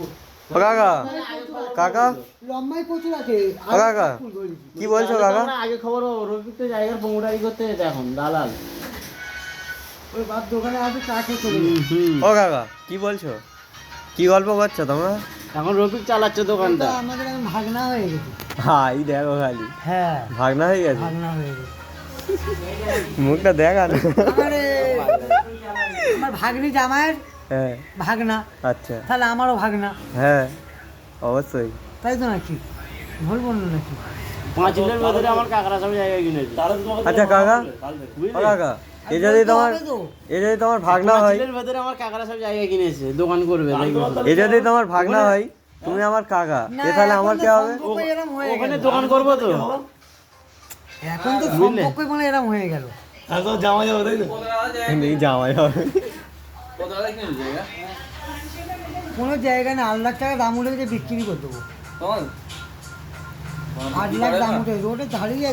ও কাকা, কাকা লম্বাই প্রচুর আছে। ও কাকা কি বলছো কাকা? আগে খবর রফিক তো জায়গার পঙ্গুটারি করতে যেতে এখন দালাল ওই বাপ দোকানে আছে চা খেয়ে চলে গেছে। ও কাকা কি বলছো? কি গল্প করছো তোমরা? এখন রফিক চালাচ্ছে দোকানটা। ওটা আমাদের এখন ভাগনা হয়ে গেছে। হাই দেখো খালি হ্যাঁ ভাগনা হয়ে গেছে। ভাগনা হয়ে গেছে। মুখটা দেখা না। আমার ভাগ্নি জামাইয়ের হ্যাঁ ভাগনা, আচ্ছা তাহলে আমারও ভাগনা, হ্যাঁ অবশ্যই। তাই তো নাকি? ভুল বললো নাকি? 5 দিনের ভেতরে আমার কাকারা সব জায়গায় কিনেছে। আচ্ছা কাকা, ও কাকা এ যদি তোমার ভাগনা 5 হয়, দিনের ভেতরে আমার কাকারা সব জায়গায় কিনেছে, দোকান করবে। এ যদি তোমার ভাগনা হয়, তুমি আমার কাকা, এ তাহলে আমার কি হবে? ওখানে দোকান করবো তো। এখন তো সম্পর্কই মানে এরকম হয়ে গেল। জামাই হবে কোনো জায়গায় না 8 লাখ টাকা দাম উঠে বিক্রি করে দেবো। 8 লাখ দাম উঠে রোডে দাঁড়িয়ে